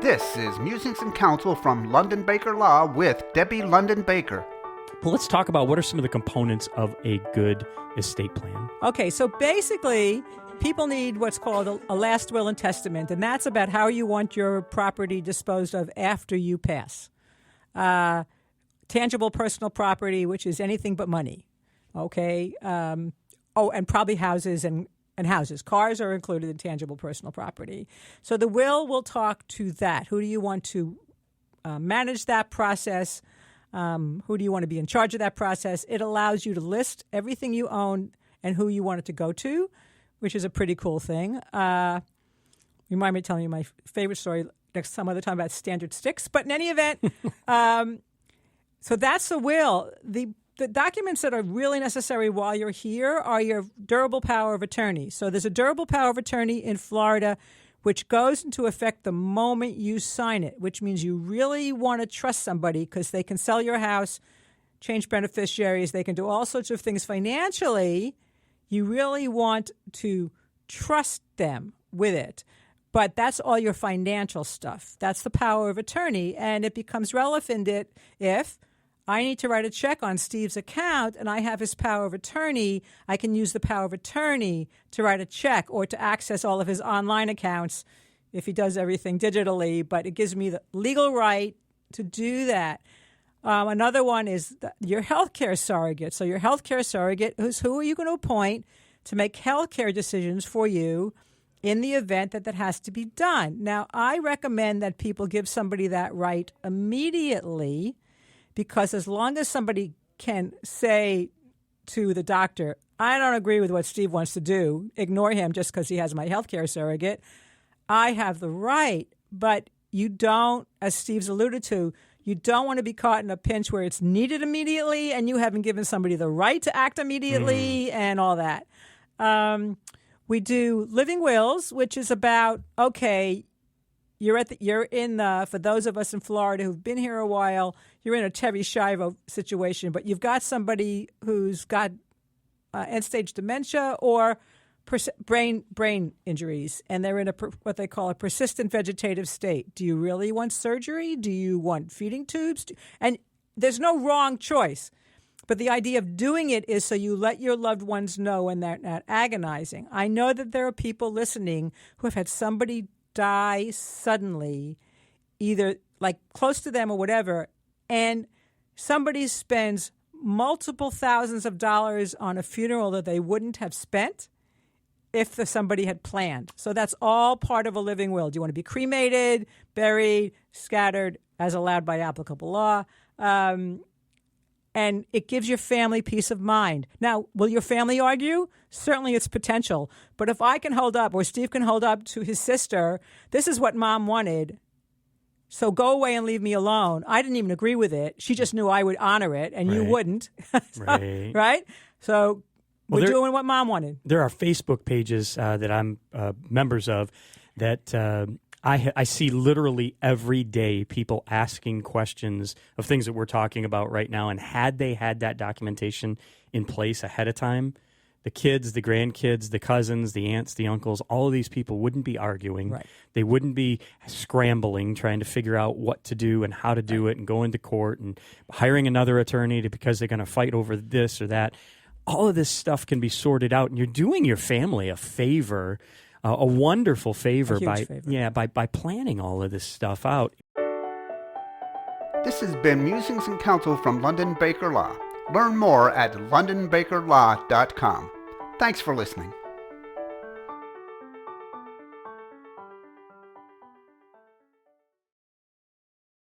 This is Musings and Counsel from London Baker Law with Debbie London Baker. Well, let's talk about what are some of the components of a good estate plan. Okay, so basically, people need what's called a last will and testament, and that's about how you want your property disposed of after you pass. Tangible personal property, which is anything but money. Okay, and probably houses and houses. Cars are included in tangible personal property. So the will talk to that. Who do you want to manage that process? Who do you want to be in charge of that process? It allows you to list everything you own and who you want it to go to, which is a pretty cool thing. You mind me telling you my favorite story some other time about standard sticks? But in any event, so that's the will. The documents that are really necessary while you're here are your durable power of attorney. So there's a durable power of attorney in Florida which goes into effect the moment you sign it, which means you really want to trust somebody because they can sell your house, change beneficiaries, they can do all sorts of things financially. You really want to trust them with it. But that's all your financial stuff. That's the power of attorney, and it becomes relevant if I need to write a check on Steve's account and I have his power of attorney. I can use the power of attorney to write a check or to access all of his online accounts if he does everything digitally, but it gives me the legal right to do that. Another one is your healthcare surrogate. So your healthcare surrogate is who are you going to appoint to make healthcare decisions for you in the event that has to be done. Now, I recommend that people give somebody that right immediately, because as long as somebody can say to the doctor, I don't agree with what Steve wants to do, ignore him just because he has my healthcare surrogate, I have the right. But you don't, as Steve's alluded to, you don't want to be caught in a pinch where it's needed immediately and you haven't given somebody the right to act immediately and all that. We do living wills, which is about, okay, for those of us in Florida who've been here a while, you're in a Terry Schiavo situation, but you've got somebody who's got end-stage dementia or brain injuries, and they're in what they call a persistent vegetative state. Do you really want surgery? Do you want feeding tubes? And there's no wrong choice, but the idea of doing it is so you let your loved ones know when they're not agonizing. I know that there are people listening who have had somebody die suddenly, either like close to them or whatever, and somebody spends multiple thousands of dollars on a funeral that they wouldn't have spent if somebody had planned. So that's all part of a living will. Do you want to be cremated, buried, scattered, as allowed by applicable law? And it gives your family peace of mind. Now, will your family argue? Certainly it's potential. But if I can hold up, or Steve can hold up to his sister, this is what Mom wanted, so go away and leave me alone. I didn't even agree with it. She just knew I would honor it, and you wouldn't. Right? So we're doing what Mom wanted. There are Facebook pages that I'm members of that I see literally every day people asking questions of things that we're talking about right now. And had they had that documentation in place ahead of time, the kids, the grandkids, the cousins, the aunts, the uncles, all of these people wouldn't be arguing. Right. They wouldn't be scrambling, trying to figure out what to do and how to do it and going to court and hiring another attorney because they're going to fight over this or that. All of this stuff can be sorted out, and you're doing your family a favor. A wonderful favor by planning all of this stuff out. This has been Musings and Counsel from London Baker Law. Learn more at londonbakerlaw.com. Thanks for listening.